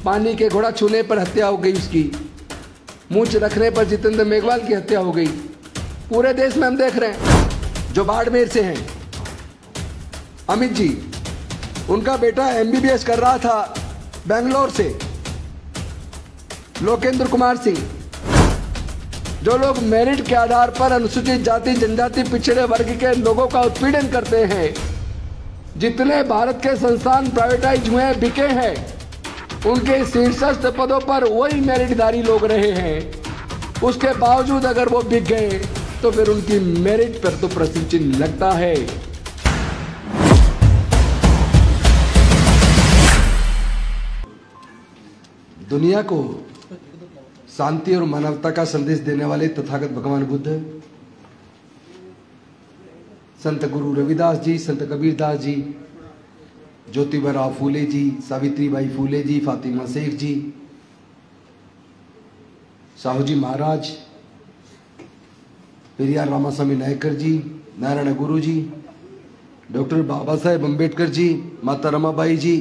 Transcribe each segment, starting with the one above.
पानी के घोड़ा छूने पर हत्या हो गई उसकी, मूंछ रखने पर जितेंद्र मेघवाल की हत्या हो गई। पूरे देश में हम देख रहे हैं। जो बाड़मेर से हैं अमित जी, उनका बेटा एमबीबीएस कर रहा था बेंगलोर से। लोकेंद्र कुमार सिंह, जो लोग मेरिट के आधार पर अनुसूचित जाति जनजाति पिछड़े वर्ग के लोगों का उत्पीड़न करते हैं, जितने भारत के संस्थान प्राइवेटाइज हुए हैं, बिके हैं, उनके शीर्षस्थ पदों पर वही मेरिटधारी लोग रहे हैं। उसके बावजूद अगर वो बिक गए तो फिर उनकी मेरिट पर तो प्रश्न चिन्ह लगता है। दुनिया को शांति और मानवता का संदेश देने वाले तथागत भगवान बुद्ध, संत गुरु रविदास जी, संत कबीरदास जी, ज्योतिबा फूले जी, सावित्रीबाई फूले जी, फातिमा शेख जी, साहू जी महाराज, पेरियार रामास्वामी नायकर जी, नारायण गुरु जी, डॉक्टर बाबा साहेब अम्बेडकर जी, माता रमाबाई जी,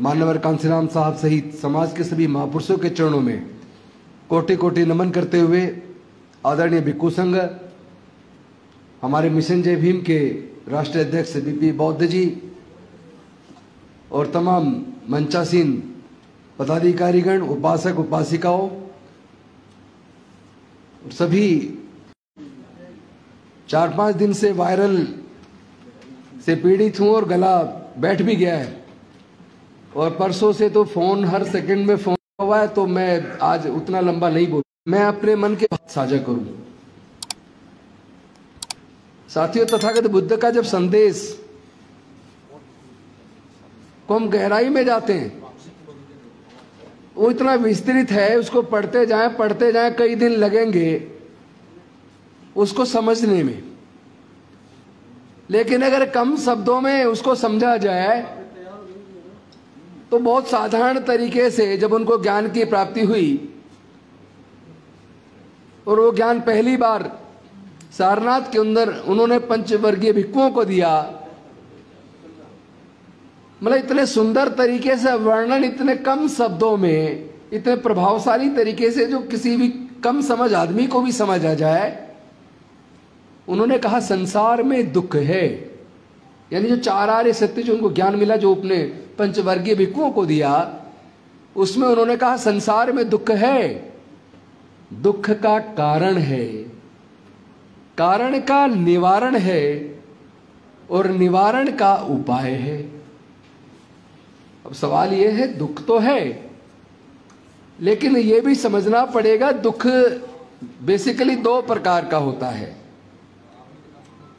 मानवर कांसीराम साहब सहित समाज के सभी महापुरुषों के चरणों में कोटि कोटि नमन करते हुए आदरणीय भिक्खु संघ, हमारे मिशन जय भीम के राष्ट्रीय अध्यक्ष बीपी बौद्ध जी और तमाम मंचासीन पदाधिकारीगण, उपासक उपासिकाओं, सभी 4-5 दिन से वायरल से पीड़ित हूं और गला बैठ भी गया है और परसों से तो फोन हर सेकंड में फोन हुआ है, तो मैं आज उतना लंबा नहीं बोलूं, मैं अपने मन के बात साझा करूं। साथियों, तथागत बुद्ध का जब संदेश को हम गहराई में जाते हैं, वो इतना विस्तृत है, उसको पढ़ते जाएं कई दिन लगेंगे उसको समझने में। लेकिन अगर कम शब्दों में उसको समझा जाए तो बहुत साधारण तरीके से जब उनको ज्ञान की प्राप्ति हुई और वो ज्ञान पहली बार सारनाथ के अंदर उन्होंने पंचवर्गीय भिक्षुओं को दिया, मतलब इतने सुंदर तरीके से वर्णन, इतने कम शब्दों में, इतने प्रभावशाली तरीके से जो किसी भी कम समझ आदमी को भी समझ आ जाए। उन्होंने कहा संसार में दुख है, यानी जो 4 आर्य सत्य जो उनको ज्ञान मिला, जो अपने पंचवर्गीय भिक्षुओं को दिया, उसमें उन्होंने कहा संसार में दुख है, दुख का कारण है, कारण का निवारण है और निवारण का उपाय है। अब सवाल यह है, दुख तो है, लेकिन यह भी समझना पड़ेगा दुख बेसिकली 2 प्रकार का होता है।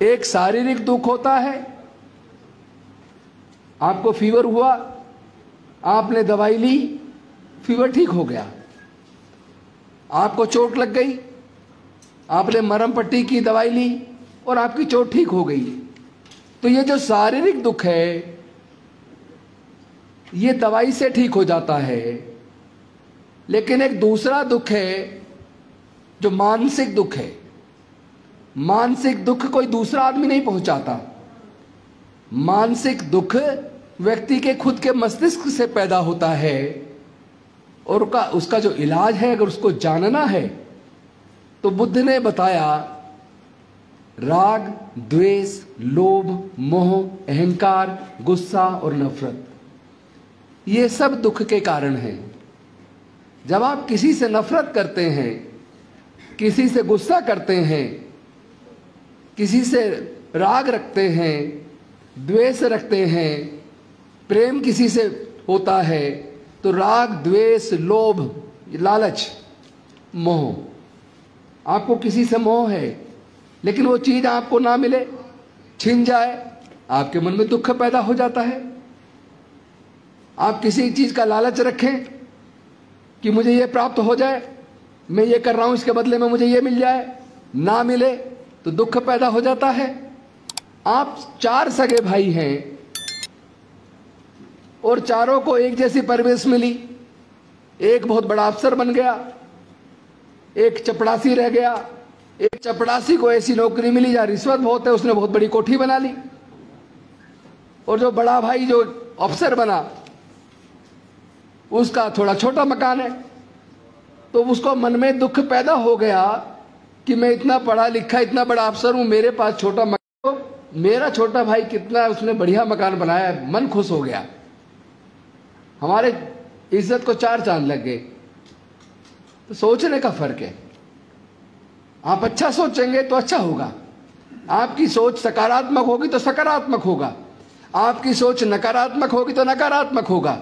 एक शारीरिक दुख होता है, आपको फीवर हुआ, आपने दवाई ली, फीवर ठीक हो गया। आपको चोट लग गई, आपने मरहम पट्टी की, दवाई ली और आपकी चोट ठीक हो गई। तो ये जो शारीरिक दुख है ये दवाई से ठीक हो जाता है। लेकिन एक दूसरा दुख है जो मानसिक दुख है। मानसिक दुख कोई दूसरा आदमी नहीं पहुंचाता। मानसिक दुख व्यक्ति के खुद के मस्तिष्क से पैदा होता है और उसका जो इलाज है, अगर उसको जानना है तो बुद्ध ने बताया राग, द्वेष, लोभ, मोह, अहंकार, गुस्सा और नफरत, ये सब दुख के कारण हैं। जब आप किसी से नफरत करते हैं, किसी से गुस्सा करते हैं, किसी से राग रखते हैं, द्वेष रखते हैं, प्रेम किसी से होता है, तो राग, द्वेष, लोभ, लालच, मोह, आपको किसी से मोह है, लेकिन वो चीज आपको ना मिले, छिन जाए, आपके मन में दुख पैदा हो जाता है। आप किसी चीज का लालच रखें कि मुझे ये प्राप्त हो जाए, मैं ये कर रहा हूं, इसके बदले में मुझे ये मिल जाए, ना मिले तो दुख पैदा हो जाता है। आप 4 सगे भाई हैं और चारों को एक जैसी परवरिश मिली। एक बहुत बड़ा अफसर बन गया, एक चपड़ासी रह गया। एक चपड़ासी को ऐसी नौकरी मिली जहां रिश्वत बहुत है, उसने बहुत बड़ी कोठी बना ली। और जो बड़ा भाई जो अफसर बना, उसका थोड़ा छोटा मकान है, तो उसको मन में दुख पैदा हो गया कि मैं इतना पढ़ा लिखा, इतना बड़ा अफसर हूं, मेरे पास छोटा मकान, तो मेरा छोटा भाई कितना उसने बढ़िया मकान बनाया है, मन खुश हो गया, हमारे इज्जत को चार चांद लग गए। तो सोचने का फर्क है। आप अच्छा सोचेंगे तो अच्छा होगा, आपकी सोच सकारात्मक होगी तो सकारात्मक होगा, आपकी सोच नकारात्मक होगी तो नकारात्मक होगा।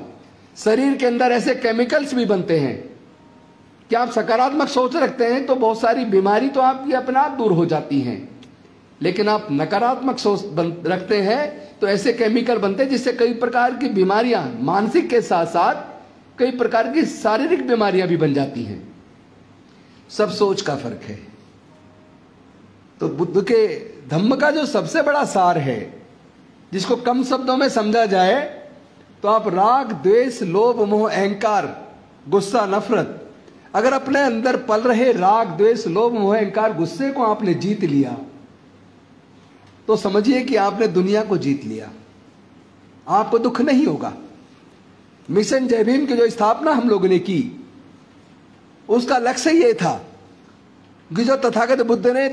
शरीर के अंदर ऐसे केमिकल्स भी बनते हैं कि आप सकारात्मक सोच रखते हैं तो बहुत सारी बीमारी तो आपकी अपने आप दूर हो जाती हैं, लेकिन आप नकारात्मक सोच रखते हैं तो ऐसे केमिकल बनते हैं जिससे कई प्रकार की बीमारियां, मानसिक के साथ साथ कई प्रकार की शारीरिक बीमारियां भी बन जाती हैं। सब सोच का फर्क है। तो बुद्ध के धम्म का जो सबसे बड़ा सार है, जिसको कम शब्दों में समझा जाए तो आप राग, द्वेष, लोभ, मोह, अहंकार, गुस्सा, नफरत, अगर अपने अंदर पल रहे राग, द्वेष, लोभ, मोह, अहंकार, गुस्से को आपने जीत लिया तो समझिए कि आपने दुनिया को जीत लिया, आपको दुख नहीं होगा। मिशन जय भीम की जो स्थापना हम लोगों ने की, उसका लक्ष्य ये था कि जो तथागत बुद्ध ने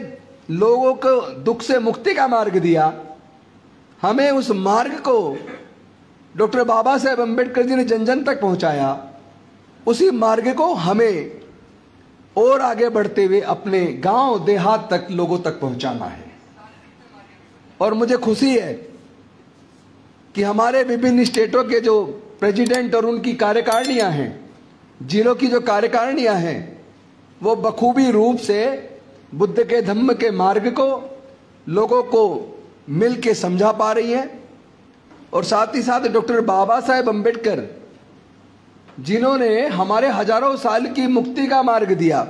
लोगों को दुख से मुक्ति का मार्ग दिया, हमें उस मार्ग को डॉक्टर बाबा साहेब अम्बेडकर जी ने जन जन तक पहुंचाया। उसी मार्ग को हमें और आगे बढ़ते हुए अपने गांव देहात तक लोगों तक पहुंचाना है। और मुझे खुशी है कि हमारे विभिन्न स्टेटों के जो प्रेसिडेंट और उनकी कार्यकारिणियां हैं, जिलों की जो कार्यकारिणियां हैं, वो बखूबी रूप से बुद्ध के धम्म के मार्ग को लोगों को मिल के समझा पा रही हैं। और साथ ही साथ डॉक्टर बाबा साहेब अम्बेडकर जिन्होंने हमारे हजारों साल की मुक्ति का मार्ग दिया,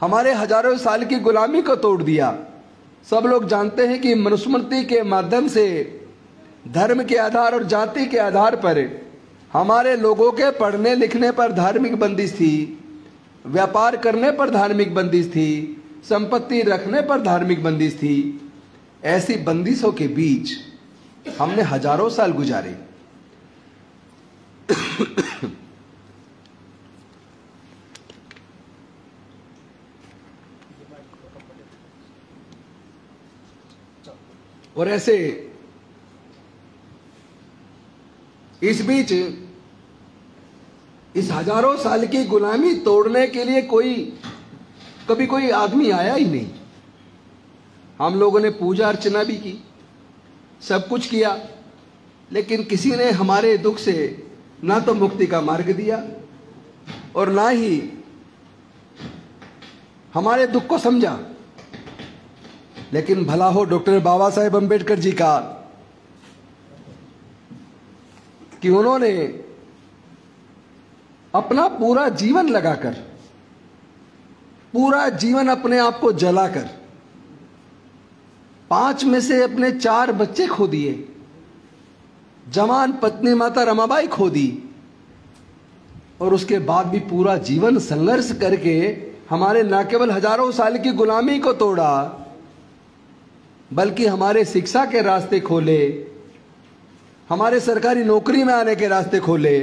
हमारे हजारों साल की गुलामी को तोड़ दिया। सब लोग जानते हैं कि मनुस्मृति के माध्यम से धर्म के आधार और जाति के आधार पर हमारे लोगों के पढ़ने लिखने पर धार्मिक बंदिश थी, व्यापार करने पर धार्मिक बंदिश थी, संपत्ति रखने पर धार्मिक बंदिश थी। ऐसी बंदिशों के बीच हमने हजारों साल गुजारे। और ऐसे इस बीच इस हजारों साल की गुलामी तोड़ने के लिए कभी कोई आदमी आया ही नहीं। हम लोगों ने पूजा अर्चना भी की, सब कुछ किया, लेकिन किसी ने हमारे दुख से ना तो मुक्ति का मार्ग दिया और ना ही हमारे दुख को समझा। लेकिन भला हो डॉक्टर बाबा साहेब अम्बेडकर जी का कि उन्होंने अपना पूरा जीवन लगाकर, पूरा जीवन अपने आप को जलाकर 5 में से अपने 4 बच्चे खो दिए, जवान पत्नी माता रमाबाई खो दी, और उसके बाद भी पूरा जीवन संघर्ष करके हमारे न केवल हजारों साल की गुलामी को तोड़ा, बल्कि हमारे शिक्षा के रास्ते खोले, हमारे सरकारी नौकरी में आने के रास्ते खोले,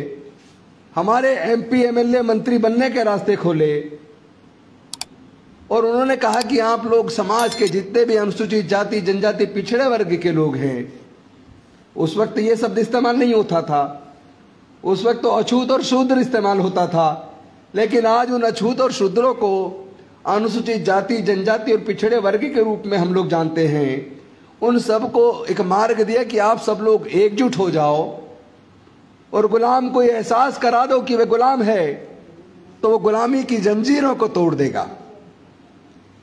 हमारे MP MLA मंत्री बनने के रास्ते खोले। और उन्होंने कहा कि आप लोग समाज के जितने भी अनुसूचित जाति, जनजाति, पिछड़े वर्ग के लोग हैं, उस वक्त ये शब्द इस्तेमाल नहीं होता था, उस वक्त तो अछूत और शूद्र इस्तेमाल होता था। लेकिन आज उन अछूत और शूद्रों को अनुसूचित जाति, जनजाति और पिछड़े वर्ग के रूप में हम लोग जानते हैं। उन सब को एक मार्ग दिया कि आप सब लोग एकजुट हो जाओ और गुलाम को ये एहसास करा दो कि वे गुलाम है, तो वो गुलामी की जंजीरों को तोड़ देगा।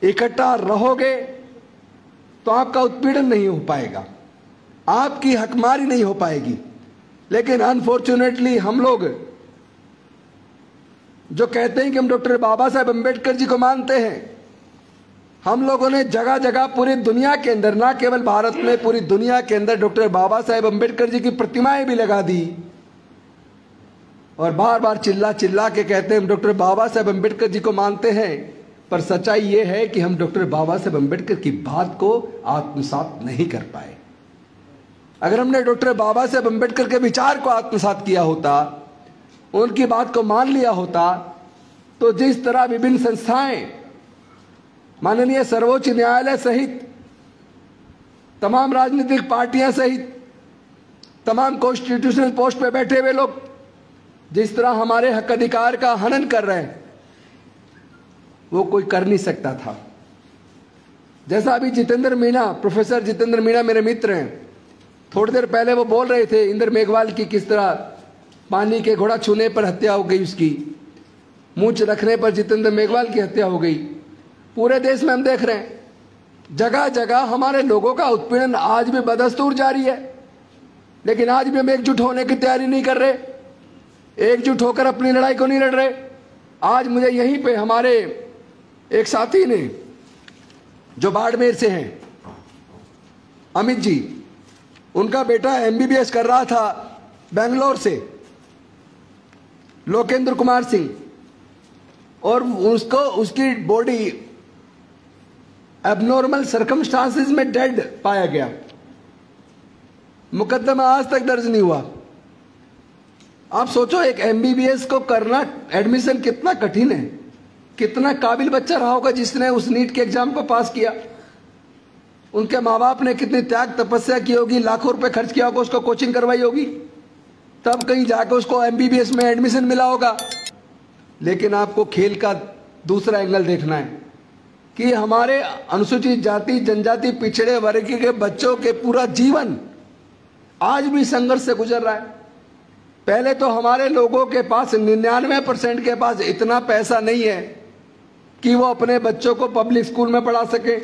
इकट्ठा रहोगे तो आपका उत्पीड़न नहीं हो पाएगा, आपकी हकमारी नहीं हो पाएगी। लेकिन अनफॉर्चुनेटली हम लोग जो कहते हैं कि हम डॉक्टर बाबा साहेब अम्बेडकर जी को मानते हैं, हम लोगों ने जगह जगह पूरी दुनिया के अंदर, ना केवल भारत में, पूरी दुनिया के अंदर डॉक्टर बाबा साहेब अम्बेडकर जी की प्रतिमाएं भी लगा दी और बार बार चिल्ला चिल्ला के कहते हैं हम डॉक्टर बाबा साहेब अम्बेडकर जी को मानते हैं। पर सच्चाई ये है कि हम डॉक्टर बाबा साहेब अम्बेडकर की बात को आत्मसात नहीं कर पाए। अगर हमने डॉक्टर बाबा साहेब अम्बेडकर के विचार को आत्मसात किया होता, उनकी बात को मान लिया होता तो जिस तरह विभिन्न संस्थाएं, माननीय सर्वोच्च न्यायालय सहित तमाम राजनीतिक पार्टियां सहित तमाम कॉन्स्टिट्यूशनल पोस्ट पे बैठे हुए लोग जिस तरह हमारे हक अधिकार का हनन कर रहे हैं, वो कोई कर नहीं सकता था। जैसा अभी जितेंद्र मीणा, प्रोफेसर जितेंद्र मीणा मेरे मित्र हैं, थोड़ी देर पहले वो बोल रहे थे इंद्र मेघवाल की किस तरह पानी के घोड़ा छूने पर हत्या हो गई, उसकी मूंछ रखने पर जितेंद्र मेघवाल की हत्या हो गई। पूरे देश में हम देख रहे हैं, जगह जगह हमारे लोगों का उत्पीड़न आज भी बदस्तूर जारी है, लेकिन आज भी हम एकजुट होने की तैयारी नहीं कर रहे, एकजुट होकर अपनी लड़ाई को नहीं लड़ रहे। आज मुझे यहीं पे हमारे एक साथी ने जो बाड़मेर से हैं, अमित जी, उनका बेटा एमबीबीएस कर रहा था बेंगलोर से, लोकेंद्र कुमार सिंह, और उसको उसकी बॉडी एबनॉर्मल सर्कमस्टांसेस में डेड पाया गया। मुकदमा आज तक दर्ज नहीं हुआ। आप सोचो एक एमबीबीएस को करना, एडमिशन कितना कठिन है, कितना काबिल बच्चा रहा होगा जिसने उस नीट के एग्जाम को पास किया। उनके माँ बाप ने कितनी त्याग तपस्या की होगी, लाखों रुपए खर्च किया होगा, उसको कोचिंग करवाई होगी, तब कहीं जाकर उसको एमबीबीएस में एडमिशन मिला होगा। लेकिन आपको खेल का दूसरा एंगल देखना है कि हमारे अनुसूचित जाति जनजाति पिछड़े वर्ग के बच्चों के पूरा जीवन आज भी संघर्ष से गुजर रहा है। पहले तो हमारे लोगों के पास 99% के पास इतना पैसा नहीं है कि वो अपने बच्चों को पब्लिक स्कूल में पढ़ा सके।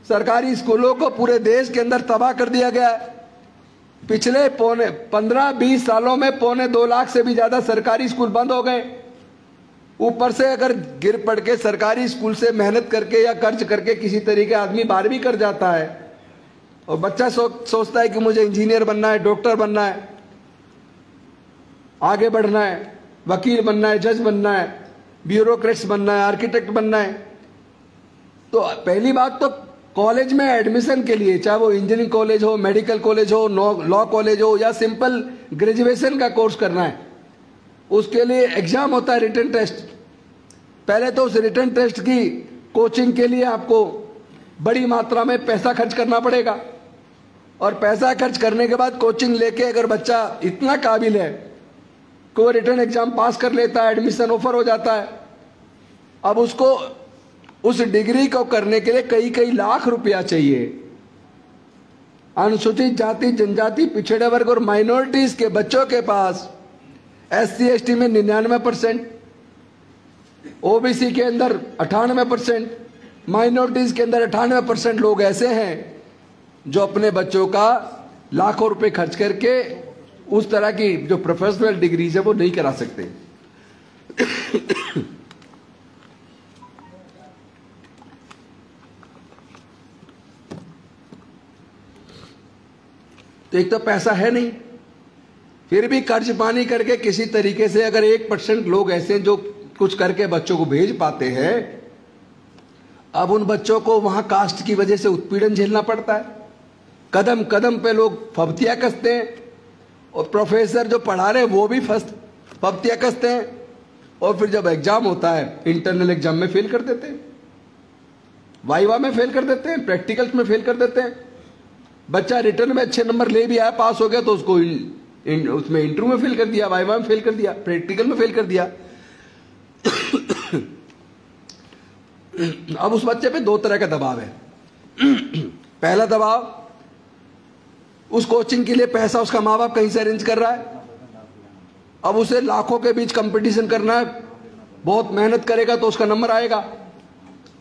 सरकारी स्कूलों को पूरे देश के अंदर तबाह कर दिया गया है। पिछले 15-20 सालों में 2.25 लाख से भी ज्यादा सरकारी स्कूल बंद हो गए। ऊपर से अगर गिर पड़ के सरकारी स्कूल से मेहनत करके या कर्ज करके किसी तरीके आदमी 12वीं कर जाता है और बच्चा सोचता है कि मुझे इंजीनियर बनना है, डॉक्टर बनना है, आगे बढ़ना है, वकील बनना है, जज बनना है, ब्यूरोक्रेट्स बनना है, आर्किटेक्ट बनना है, तो पहली बात तो कॉलेज में एडमिशन के लिए, चाहे वो इंजीनियरिंग कॉलेज हो, मेडिकल कॉलेज हो, लॉ कॉलेज हो या सिंपल ग्रेजुएशन का कोर्स करना है, उसके लिए एग्जाम होता है, रिटन टेस्ट। पहले तो उस रिटन टेस्ट की कोचिंग के लिए आपको बड़ी मात्रा में पैसा खर्च करना पड़ेगा, और पैसा खर्च करने के बाद कोचिंग लेके अगर बच्चा इतना काबिल है कि वो रिटन एग्जाम पास कर लेता है, एडमिशन ऑफर हो जाता है, अब उसको उस डिग्री को करने के लिए कई लाख रुपया चाहिए। अनुसूचित जाति जनजाति पिछड़े वर्ग और माइनॉरिटीज के बच्चों के पास SC ST में 99%, ओबीसी के अंदर 98%, माइनॉरिटीज के अंदर 98% लोग ऐसे हैं जो अपने बच्चों का लाखों रुपए खर्च करके उस तरह की जो प्रोफेशनल डिग्रीज है वो नहीं करा सकते। तो एक तो पैसा है नहीं, फिर भी कर्ज पानी करके किसी तरीके से अगर 1% लोग ऐसे जो कुछ करके बच्चों को भेज पाते हैं, अब उन बच्चों को वहां कास्ट की वजह से उत्पीड़न झेलना पड़ता है। कदम कदम पे लोग फब्तियां कसते हैं, और प्रोफेसर जो पढ़ा रहे वो भी फब्तियां कसते हैं, और फिर जब एग्जाम होता है इंटरनल एग्जाम में फेल कर देते हैं, वाइवा में फेल कर देते हैं, प्रैक्टिकल्स में फेल कर देते हैं। बच्चा रिटर्न में अच्छे नंबर ले भी आया, पास हो गया, तो उसको उसमें इंटरव्यू में फेल कर दिया, वाइवा में फेल कर दिया, प्रैक्टिकल में फेल कर दिया। अब उस बच्चे पे 2 तरह का दबाव है। पहला दबाव, उस कोचिंग के लिए पैसा उसका माँ बाप कहीं से अरेंज कर रहा है, अब उसे लाखों के बीच कंपटीशन करना है, बहुत मेहनत करेगा तो उसका नंबर आएगा।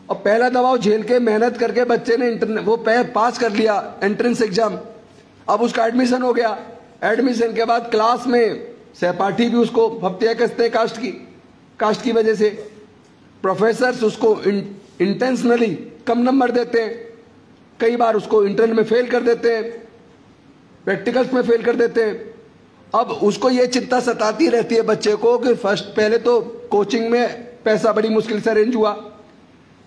और पहला दबाव झेल के मेहनत करके बच्चे ने वो पास कर लिया एंट्रेंस एग्जाम, अब उसका एडमिशन हो गया। एडमिशन के बाद क्लास में सहपाठी भी उसको फब्तियां कसते हैं कास्ट की वजह से। प्रोफेसर्स उसको इंटेंशनली कम नंबर देते हैं, कई बार उसको इंटरनल में फेल कर देते हैं, प्रैक्टिकल्स में फेल कर देते हैं। अब उसको ये चिंता सताती रहती है बच्चे को कि पहले तो कोचिंग में पैसा बड़ी मुश्किल से अरेंज हुआ,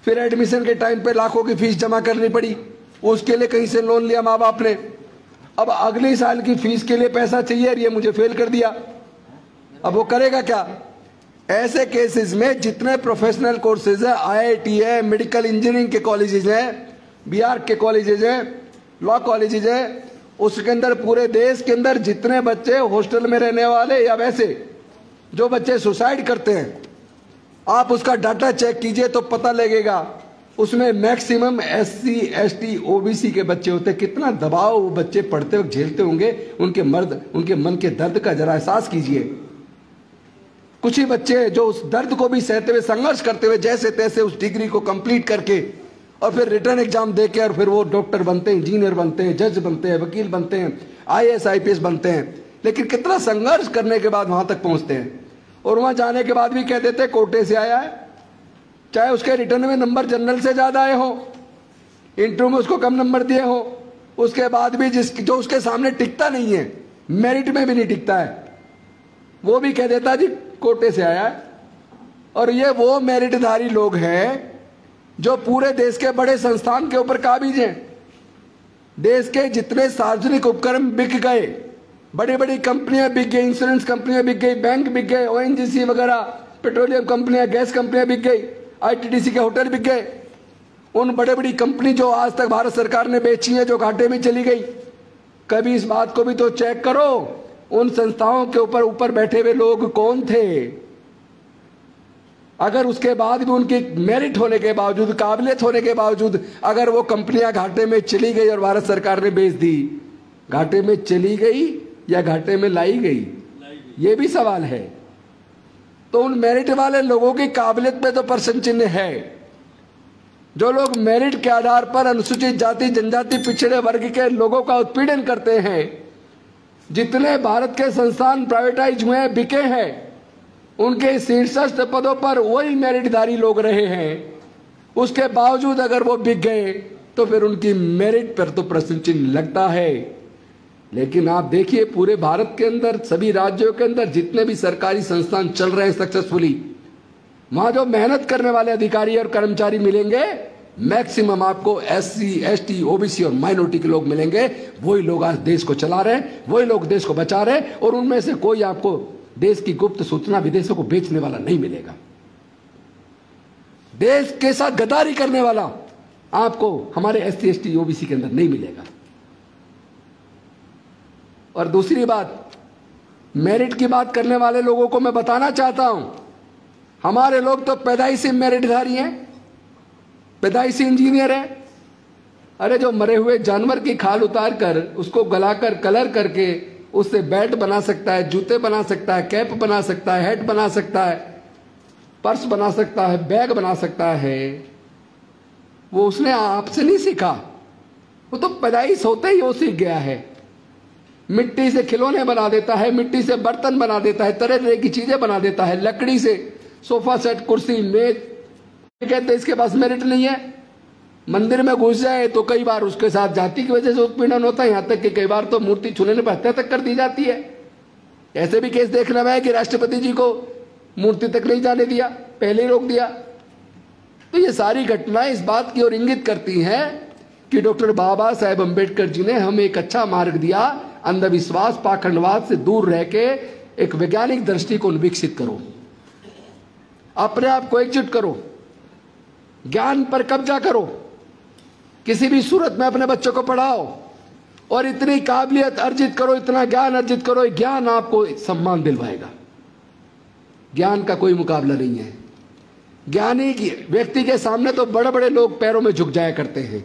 फिर एडमिशन के टाइम पे लाखों की फीस जमा करनी पड़ी, उसके लिए कहीं से लोन लिया माँ बाप ने, अब अगले साल की फीस के लिए पैसा चाहिए और ये मुझे फेल कर दिया। अब वो करेगा क्या? ऐसे केसेस में जितने प्रोफेशनल कोर्सेज है, IIT है, मेडिकल इंजीनियरिंग के कॉलेजेस हैं, BR के कॉलेजेस हैं, लॉ कॉलेजेस है, उसके अंदर पूरे देश के अंदर जितने बच्चे हॉस्टल में रहने वाले या वैसे जो बच्चे सुसाइड करते हैं, आप उसका डाटा चेक कीजिए तो पता लगेगा उसमें मैक्सिमम SC ST OBC के बच्चे होते हैं। कितना दबाव वो बच्चे पढ़ते वक्त झेलते होंगे, उनके मन के दर्द का जरा एहसास कीजिए। कुछ ही बच्चे जो उस दर्द को भी सहते हुए, संघर्ष करते हुए जैसे तैसे उस डिग्री को कंप्लीट करके और फिर रिटर्न एग्जाम देके और फिर वो डॉक्टर बनते हैं, इंजीनियर बनते हैं, जज बनते हैं, वकील बनते हैं, IAS IPS बनते हैं। लेकिन कितना संघर्ष करने के बाद वहां तक पहुंचते हैं, और वहां जाने के बाद भी कह देते हैं कोटे से आया है, चाहे उसके रिटर्न में नंबर जनरल से ज्यादा आए हो, इंटरव्यू में उसको कम नंबर दिए हो, उसके बाद भी जो उसके सामने टिकता नहीं है, मेरिट में भी नहीं टिकता है, वो भी कह देता जी कोटे से आया है। और ये वो मेरिटधारी लोग हैं जो पूरे देश के बड़े संस्थान के ऊपर काबिज हैं। देश के जितने सार्वजनिक उपक्रम बिक गए, बड़ी बड़ी कंपनियां बिक गई, इंश्योरेंस कंपनियां बिक गई, बैंक बिक गए, ONGC वगैरह, पेट्रोलियम कंपनियां, गैस कंपनियां बिक गई, ITDC के होटल बिक गए। उन बड़े बड़ी कंपनी जो आज तक भारत सरकार ने बेची है, जो घाटे में चली गई, कभी इस बात को भी तो चेक करो उन संस्थाओं के ऊपर बैठे हुए लोग कौन थे। अगर उसके बाद भी उनकी मेरिट होने के बावजूद, काबिलियत होने के बावजूद अगर वो कंपनियां घाटे में चली गई और भारत सरकार ने बेच दी, घाटे में चली गई या घाटे में लाई गई, ये भी सवाल है। तो उन मेरिट वाले लोगों की काबिलियत पे तो प्रश्न चिन्ह है। जो लोग मेरिट के आधार पर अनुसूचित जाति, जनजाति, पिछड़े वर्ग के लोगों का उत्पीड़न करते हैं, जितने भारत के संस्थान प्राइवेटाइज हुए, बिके हैं, उनके शीर्षस्थ पदों पर वही मेरिटधारी लोग रहे हैं। उसके बावजूद अगर वो बिक गए तो फिर उनकी मेरिट पर तो प्रश्न चिन्ह लगता है। लेकिन आप देखिए पूरे भारत के अंदर, सभी राज्यों के अंदर जितने भी सरकारी संस्थान चल रहे हैं सक्सेसफुली, वहां जो मेहनत करने वाले अधिकारी और कर्मचारी मिलेंगे, मैक्सिमम आपको SC ST OBC और माइनॉरिटी के लोग मिलेंगे। वही लोग आज देश को चला रहे हैं, वही लोग देश को बचा रहे हैं, और उनमें से कोई आपको देश की गुप्त सूचना विदेशों को बेचने वाला नहीं मिलेगा। देश के साथ गद्दारी करने वाला आपको हमारे SC ST OBC के अंदर नहीं मिलेगा। और दूसरी बात, मेरिट की बात करने वाले लोगों को मैं बताना चाहता हूं, हमारे लोग तो पैदाइशी मेरिटधारी हैं, पैदाइशी इंजीनियर हैं। अरे जो मरे हुए जानवर की खाल उतार कर उसको गलाकर कलर करके उससे बैट बना सकता है, जूते बना सकता है, कैप बना सकता है, हैट बना सकता है, पर्स बना सकता है, बैग बना सकता है, वो उसने आपसे नहीं सीखा, वो तो पैदाइश होते ही वो सीख गया है। मिट्टी से खिलौने बना देता है, मिट्टी से बर्तन बना देता है, तरह तरह की चीजें बना देता है, लकड़ी से सोफा सेट, कुर्सी, मेज। कहते इसके पास मेरिट नहीं है। मंदिर में घुस जाए तो कई बार उसके साथ जाति की वजह से उत्पीड़न होता है, यहां तक कि कई बार तो मूर्ति छूने पर हत्या तक कर दी जाती है। ऐसे भी केस देखने में है कि राष्ट्रपति जी को मूर्ति तक नहीं जाने दिया, पहले ही रोक दिया। तो ये सारी घटनाएं इस बात की ओर इंगित करती हैं कि डॉक्टर बाबा साहेब अम्बेडकर जी ने हमें एक अच्छा मार्ग दिया। अंधविश्वास, पाखंडवाद से दूर रह के एक वैज्ञानिक दृष्टिकोण विकसित करो, अपने आप को एकजुट करो, ज्ञान पर कब्जा करो, किसी भी सूरत में अपने बच्चों को पढ़ाओ और इतनी काबिलियत अर्जित करो, इतना ज्ञान अर्जित करो, ज्ञान आपको सम्मान दिलवाएगा। ज्ञान का कोई मुकाबला नहीं है। ज्ञानी व्यक्ति के सामने तो बड़े बड़े लोग पैरों में झुक जाया करते हैं।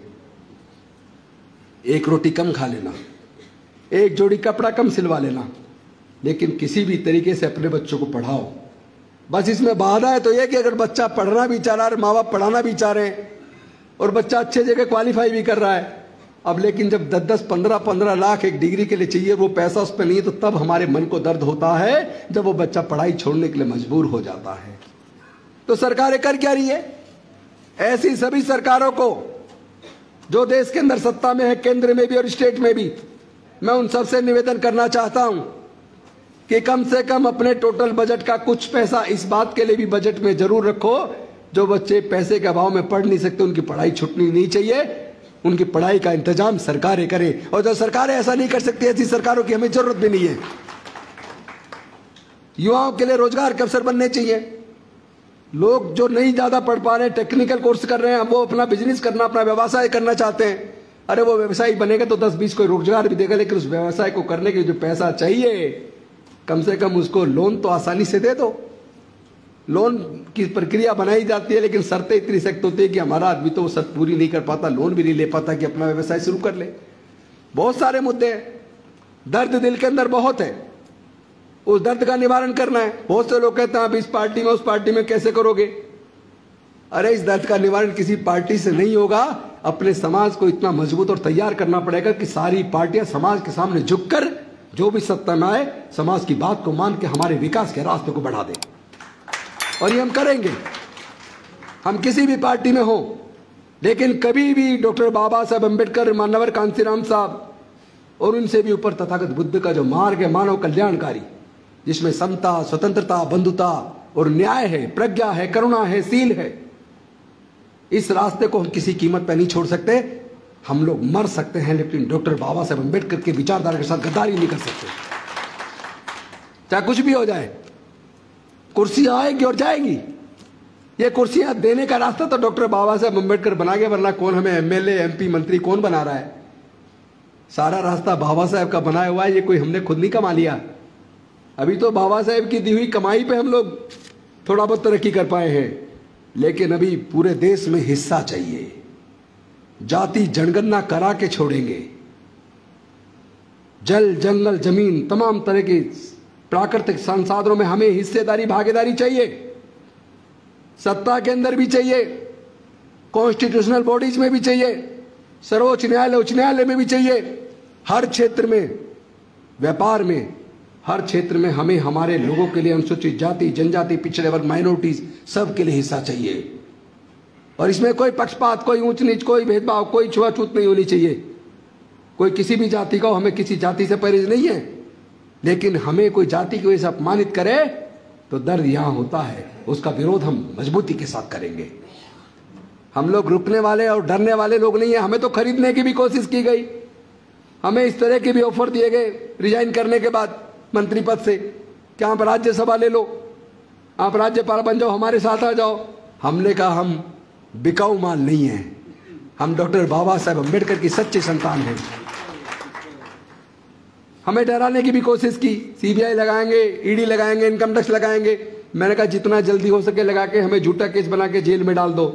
एक रोटी कम खा लेना, एक जोड़ी कपड़ा कम सिलवा लेना, लेकिन किसी भी तरीके से अपने बच्चों को पढ़ाओ। बस इसमें बाधा है तो यह कि अगर बच्चा पढ़ना भी चाह रहा है, माँ बाप पढ़ाना भी चाह रहे हैं और बच्चा अच्छे जगह क्वालिफाई भी कर रहा है, अब लेकिन जब 10-10, 15-15 लाख एक डिग्री के लिए चाहिए, वो पैसा उस पर नहीं है, तो तब हमारे मन को दर्द होता है जब वो बच्चा पढ़ाई छोड़ने के लिए मजबूर हो जाता है। तो सरकारें कर क्या रही है? ऐसी सभी सरकारों को जो देश के अंदर सत्ता में है, केंद्र में भी और स्टेट में भी, मैं उन सबसे निवेदन करना चाहता हूं कि कम से कम अपने टोटल बजट का कुछ पैसा इस बात के लिए भी बजट में जरूर रखो, जो बच्चे पैसे के अभाव में पढ़ नहीं सकते उनकी पढ़ाई छूटनी नहीं चाहिए, उनकी पढ़ाई का इंतजाम सरकारें करें। और जो सरकारें ऐसा नहीं कर सकती, ऐसी सरकारों की हमें जरूरत भी नहीं है। युवाओं के लिए रोजगार के अवसर बनने चाहिए। लोग जो नहीं ज्यादा पढ़ पा रहे हैं, टेक्निकल कोर्स कर रहे हैं, वो अपना बिजनेस करना, अपना व्यवसाय करना चाहते हैं। अरे वो व्यवसाय बनेगा तो 10-20 कोई रोजगार भी देगा, लेकिन उस व्यवसाय को करने के जो पैसा चाहिए, कम से कम उसको लोन तो आसानी से दे दो। लोन की प्रक्रिया बनाई जाती है, लेकिन शर्तें इतनी सख्त होती है कि हमारा आदमी तो वो शर्त पूरी नहीं कर पाता, लोन भी नहीं ले पाता कि अपना व्यवसाय शुरू कर ले। बहुत सारे मुद्दे हैं, दर्द दिल के अंदर बहुत है, उस दर्द का निवारण करना है। बहुत से लोग कहते हैं आप इस पार्टी में उस पार्टी में कैसे करोगे। अरे इस दर्द का निवारण किसी पार्टी से नहीं होगा, अपने समाज को इतना मजबूत और तैयार करना पड़ेगा कि सारी पार्टियां समाज के सामने झुककर जो भी सत्ता में आए, समाज की बात को मान के हमारे विकास के रास्ते को बढ़ा दे। और ये हम करेंगे, हम किसी भी पार्टी में हो, लेकिन कभी भी डॉक्टर बाबा साहब अम्बेडकर, मानवर कांसीराम साहब और उनसे भी ऊपर तथागत बुद्ध का जो मार्ग है मानव कल्याणकारी, जिसमें समता, स्वतंत्रता, बंधुता और न्याय है, प्रज्ञा है, करुणा है, शील है, इस रास्ते को हम किसी कीमत पर नहीं छोड़ सकते। हम लोग मर सकते हैं, लेकिन डॉक्टर बाबा साहब अम्बेडकर के विचारधारा के साथ गद्दारी नहीं कर सकते। चाहे कुछ भी हो जाए, कुर्सियां आएगी और जाएगी। ये कुर्सियां देने का रास्ता तो डॉक्टर बाबा साहब अम्बेडकर बना के, वरना कौन हमें एमएलए, एमपी, मंत्री कौन बना रहा है। सारा रास्ता बाबा साहब का बनाया हुआ है, ये कोई हमने खुद नहीं कमा लिया। अभी तो बाबा साहब की दी हुई कमाई पे हम लोग थोड़ा बहुत तरक्की कर पाए हैं, लेकिन अभी पूरे देश में हिस्सा चाहिए। जाति जनगणना करा के छोड़ेंगे। जल, जंगल, जमीन, तमाम तरह की प्राकृतिक संसाधनों में हमें हिस्सेदारी, भागीदारी चाहिए। सत्ता के अंदर भी चाहिए, कॉन्स्टिट्यूशनल बॉडीज में भी चाहिए, सर्वोच्च न्यायालय, उच्च न्यायालय में भी चाहिए। हर क्षेत्र में, व्यापार में, हर क्षेत्र में हमें हमारे लोगों के लिए, अनुसूचित जाति, जनजाति, पिछड़े वर्ग, माइनॉरिटीज, सबके लिए हिस्सा चाहिए। और इसमें कोई पक्षपात, कोई ऊंच नीच, कोई भेदभाव, कोई छुआछूत नहीं होनी चाहिए। कोई किसी भी जाति का हो, हमें किसी जाति से परहेज नहीं है, लेकिन हमें कोई जाति की वजह से अपमानित करे तो दर्द यहां होता है। उसका विरोध हम मजबूती के साथ करेंगे। हम लोग रुकने वाले और डरने वाले लोग नहीं है। हमें तो खरीदने की भी कोशिश की गई, हमें इस तरह के भी ऑफर दिए गए रिजाइन करने के बाद मंत्री पद से कि आप राज्यसभा ले लो, आप राज्यपाल बन जाओ, हमारे साथ आ जाओ। हमने कहा हम बिकाऊ माल नहीं है, हम डॉक्टर बाबा साहब अम्बेडकर की सच्ची संतान हैं। हमें डराने की भी कोशिश की, सीबीआई लगाएंगे, ईडी लगाएंगे, इनकम टैक्स लगाएंगे। मैंने कहा जितना जल्दी हो सके लगा के हमें झूठा केस बना के जेल में डाल दो।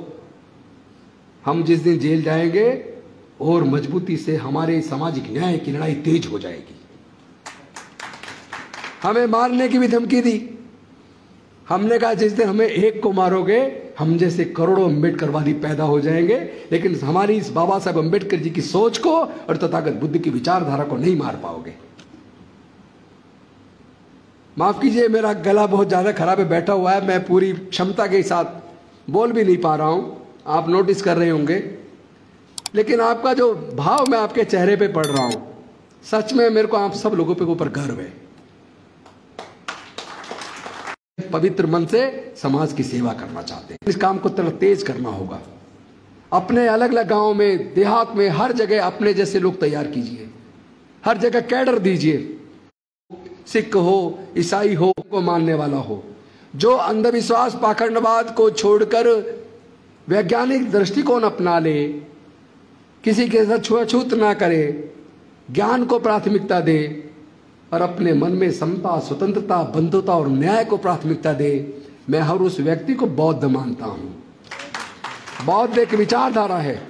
हम जिस दिन जेल जाएंगे और मजबूती से हमारे सामाजिक न्याय की लड़ाई तेज हो जाएगी। हमें मारने की भी धमकी दी। हमने कहा जिस दिन हमें एक को मारोगे, हम जैसे करोड़ों अम्बेडकरवादी पैदा हो जाएंगे, लेकिन हमारी इस बाबा साहब अम्बेडकर जी की सोच को और तथागत बुद्ध की विचारधारा को नहीं मार पाओगे। माफ कीजिए, मेरा गला बहुत ज्यादा खराब है, बैठा हुआ है, मैं पूरी क्षमता के साथ बोल भी नहीं पा रहा हूं, आप नोटिस कर रहे होंगे। लेकिन आपका जो भाव मैं आपके चेहरे पे पढ़ रहा हूं, सच में मेरे को आप सब लोगों पे ऊपर गर्व है। पवित्र मन से समाज की सेवा करना चाहते हैं। इस काम को थोड़ा तेज करना होगा। अपने अलग अलग गांव में, देहात में, हर जगह अपने जैसे लोग तैयार कीजिए। हर जगह कैडर दीजिए, सिख हो, ईसाई हो, को मानने वाला हो, जो अंधविश्वास, पाखंडवाद को छोड़कर वैज्ञानिक दृष्टिकोण अपना ले, किसी के साथ छुआछूत ना करे, ज्ञान को प्राथमिकता दे और अपने मन में समता, स्वतंत्रता, बंधुता और न्याय को प्राथमिकता दे। मैं हर उस व्यक्ति को बौद्ध मानता हूं। बौद्ध एक विचारधारा है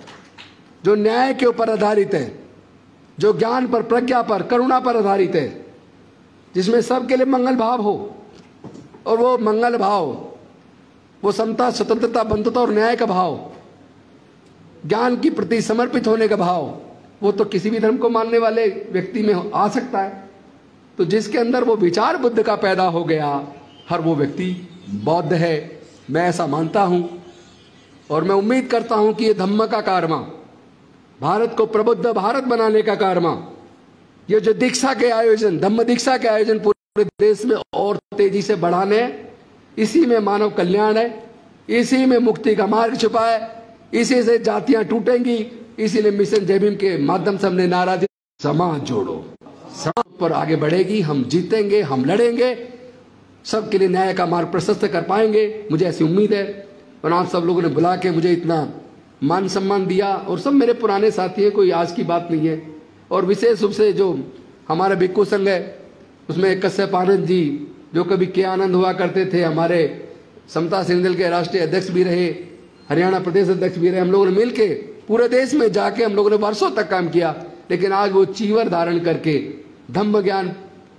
जो न्याय के ऊपर आधारित है, जो ज्ञान पर, प्रज्ञा पर, करुणा पर आधारित है, जिसमें सबके लिए मंगल भाव हो। और वो मंगल भाव, वो समता, स्वतंत्रता, बंधुता और न्याय का भाव, ज्ञान की प्रति समर्पित होने का भाव, वो तो किसी भी धर्म को मानने वाले व्यक्ति में आ सकता है। तो जिसके अंदर वो विचार बुद्ध का पैदा हो गया, हर वो व्यक्ति बौद्ध है। मैं ऐसा मानता हूं और मैं उम्मीद करता हूं कि ये धम्म का कारवा, भारत को प्रबुद्ध भारत बनाने का कारवा, ये जो दीक्षा के आयोजन, धम्म दीक्षा के आयोजन पूरे देश में और तेजी से बढ़ाने, इसी में मानव कल्याण है, इसी में मुक्ति का मार्ग छुपा है, इसी से जातियां टूटेंगी। इसीलिए मिशन जय भीम के माध्यम से हमने नारा दिया, समाज जोड़ो, समाज पर आगे बढ़ेगी, हम जीतेंगे, हम लड़ेंगे सबके लिए न्याय का मार्ग प्रशस्त कर पाएंगे, मुझे ऐसी उम्मीद है। और आप सब लोगों ने बुला के मुझे इतना मान सम्मान दिया, और सब मेरे पुराने साथी हैं, कोई आज की बात नहीं है। और विशेष रूप से जो हमारा भिक्खु संघ है, उसमें कश्यप आनंद जी जो कभी के आनंद हुआ करते थे, हमारे समता सेना के राष्ट्रीय अध्यक्ष भी रहे, हरियाणा प्रदेश अध्यक्ष भी रहे। हम लोगों ने मिलके पूरे देश में जाके हम लोगों ने वर्षों तक काम किया, लेकिन आज वो चीवर धारण करके धम्म ज्ञान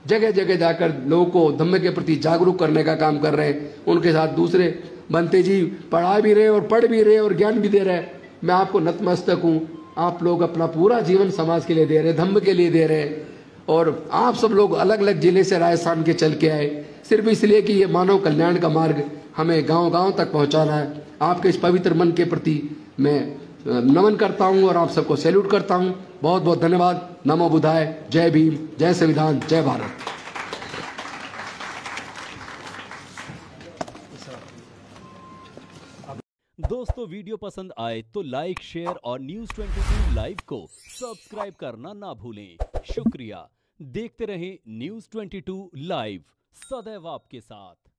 जगह जगह जाकर लोगों को धम्म के प्रति जागरूक करने का काम कर रहे हैं। उनके साथ दूसरे बनते जी पढ़ा भी रहे और पढ़ भी रहे और ज्ञान भी दे रहे हैं। मैं आपको नतमस्तक हूँ। आप लोग अपना पूरा जीवन समाज के लिए दे रहे, धम्म के लिए दे रहे, और आप सब लोग अलग अलग जिले से राजस्थान के चल के आए सिर्फ इसलिए कि ये मानव कल्याण का मार्ग हमें गांव-गांव तक पहुंचाना है। आपके इस पवित्र मन के प्रति मैं नमन करता हूं और आप सबको सैल्यूट करता हूं। बहुत बहुत धन्यवाद। नमो बुद्धाय। जय भीम, जय संविधान, जय भारत। दोस्तों, वीडियो पसंद आए तो लाइक, शेयर और News 22 लाइव को सब्सक्राइब करना ना भूलें। शुक्रिया। देखते रहें News 22 लाइव, सदैव आपके साथ।